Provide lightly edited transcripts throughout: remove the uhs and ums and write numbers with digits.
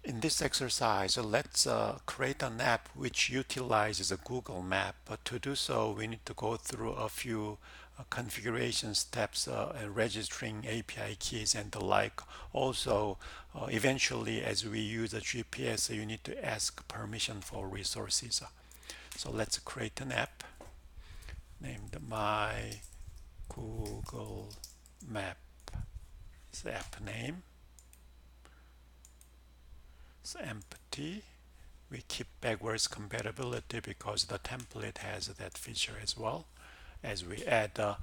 In this exercise, let's create an app which utilizes a Google map. But to do so, we need to go through a few configuration steps and registering API keys and the like. Also, eventually, as we use a GPS, you need to ask permission for resources. So let's create an app named My Google Map. It's the app name. It's empty. We keep backwards compatibility because the template has that feature as well as we add a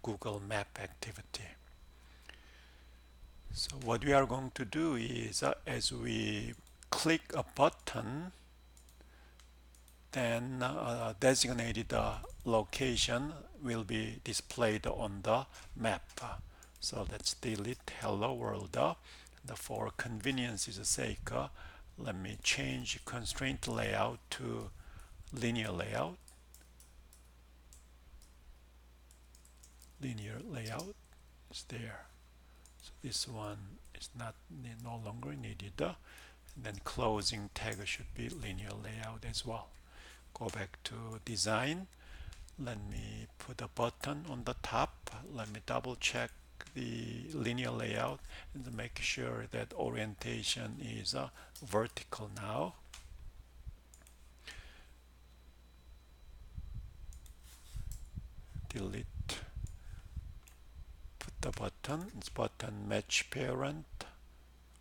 Google Map activity. So what we are going to do is as we click a button, then designated location will be displayed on the map. So let's delete hello world. For convenience's sake, let me change constraint layout to linear layout. Linear layout is there. So this one is no longer needed. And then closing tag should be linear layout as well. Go back to design. Let me put a button on the top. Let me double check the linear layout and make sure that orientation is vertical now. Delete. Put the button. It's button match parent.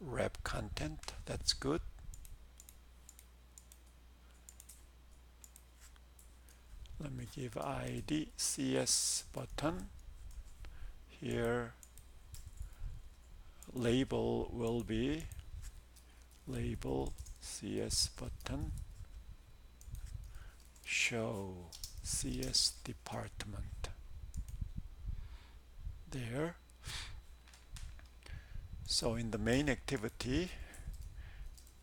Wrap content. That's good. Let me give ID CS button. Here label will be label CS button show CS department. There. So in the main activity,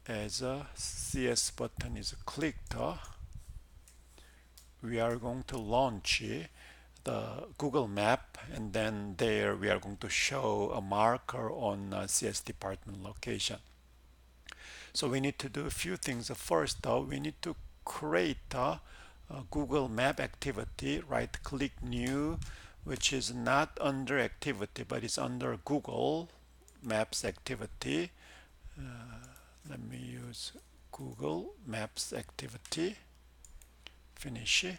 as a CS button is clicked, we are going to launch the Google map, and then there we are going to show a marker on CS department location. So we need to do a few things. First, we need to create a Google map activity, right click new, which is not under activity but it's under Google Maps activity. Let me use Google Maps activity. Finish it.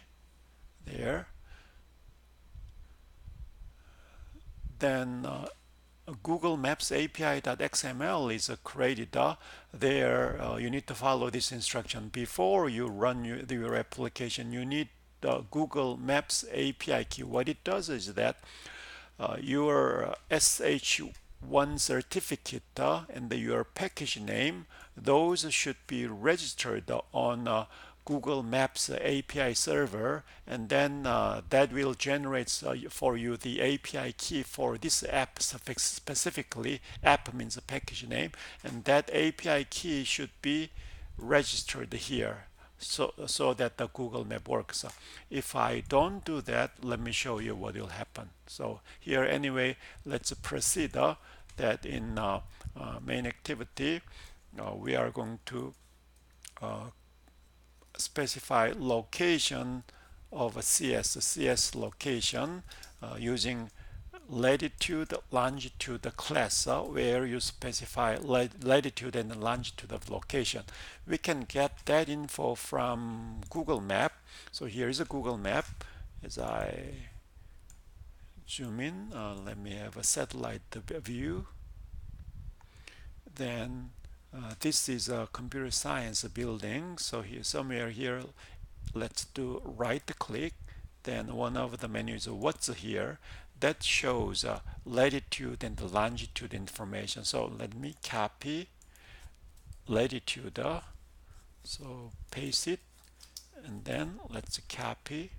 There. Then Google Maps API.xml is created. There you need to follow this instruction. Before you run your application, you need the Google Maps API key. What it does is that your SH1 certificate and your package name, those should be registered on Google Maps API server, and then that will generate for you the API key for this app specifically. App means a package name, and that API key should be registered here so that the Google Map works. If I don't do that, let me show you what will happen. So here anyway, let's proceed that in main activity, we are going to specify location of a CS location using latitude, longitude class where you specify latitude and longitude of location. We can get that info from Google Map. So here is a Google Map. As I zoom in, let me have a satellite view. Then this is a computer science building. So here, somewhere here, let's do right click. Then one of the menus, what's here? That shows latitude and longitude information. So let me copy latitude. So paste it, and then let's copy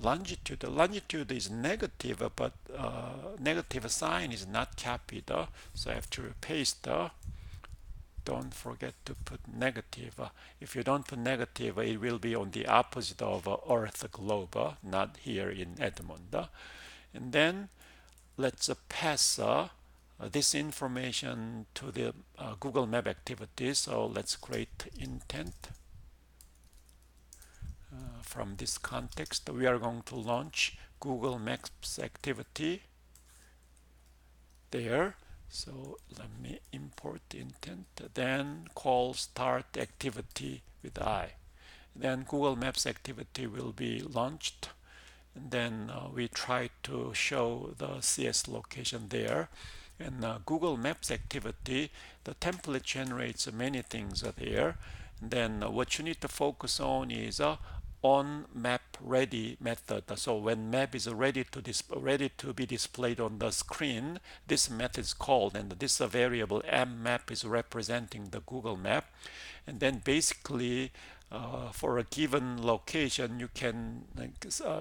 longitude. Longitude is negative, but negative sign is not copied. So I have to paste. Don't forget to put negative. If you don't put negative, it will be on the opposite of Earth globe, not here in Edmond. And then let's pass this information to the Google Map activity. So let's create intent. From this context, we are going to launch Google Maps activity there. So let me import intent, then call start activity with I. Then Google Maps activity will be launched. And then we try to show the CS location there. And Google Maps activity, the template generates many things there. And then what you need to focus on is on map ready method. So when map is ready to be displayed on the screen, this method is called, and this variable mmap is representing the Google Map. And then basically for a given location, you can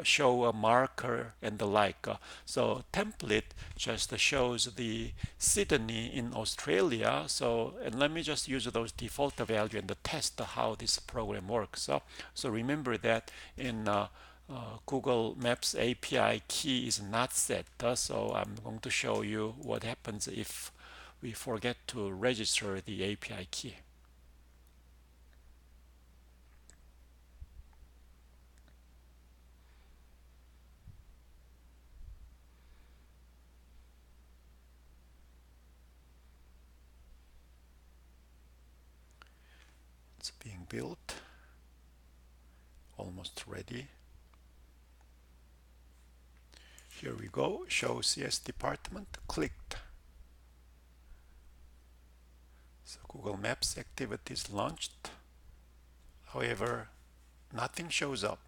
show a marker and the like. So template just shows the Sydney in Australia. So, and let me just use those default value and test how this program works. So remember that in Google Maps API key is not set. So I'm going to show you what happens if we forget to register the API key. It's being built, almost ready. Here we go, show CS department, clicked. So Google Maps activity is launched. However, nothing shows up.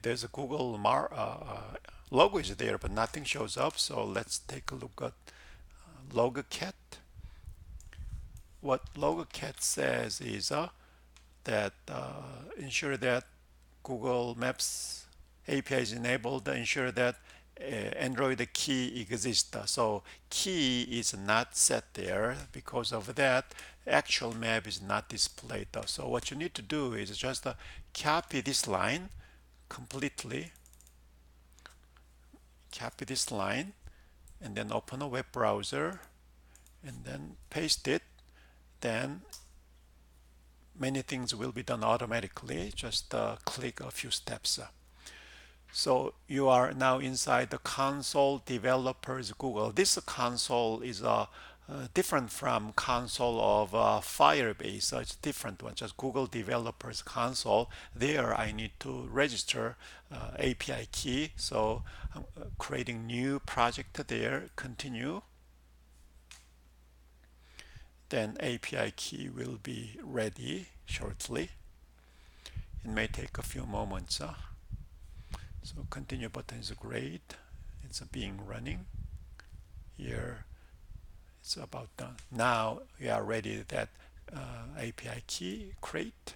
There's a Google logo is there, but nothing shows up. So let's take a look at LogoCat. What LogoCat says is that ensure that Google Maps API is enabled, ensure that Android key exists. So key is not set there. Because of that, actual map is not displayed. So what you need to do is just copy this line completely, copy this line, and then open a web browser, and then paste it. Then many things will be done automatically. Just click a few steps. So you are now inside the console developers Google. This console is different from console of Firebase. So it's different one, just Google developers console. There I need to register API key. So I'm creating new project there, continue. Then API key will be ready shortly. It may take a few moments. So continue button is great. It's being running. Here it's about done. Now we are ready that API key create.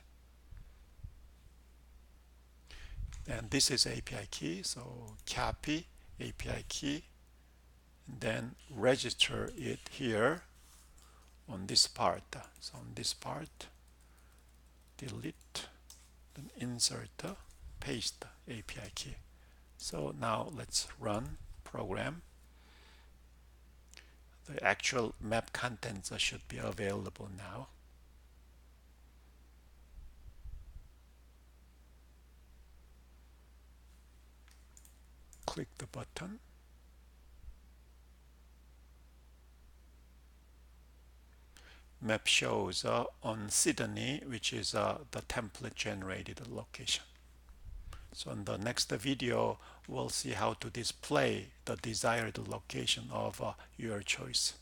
And this is API key. So copy API key. And then register it here on this part. So on this part, delete, then insert, paste API key. So now let's run program. The actual map contents should be available now. Click the button. Map shows on Sydney, which is the template generated location. So in the next video, we'll see how to display the desired location of your choice.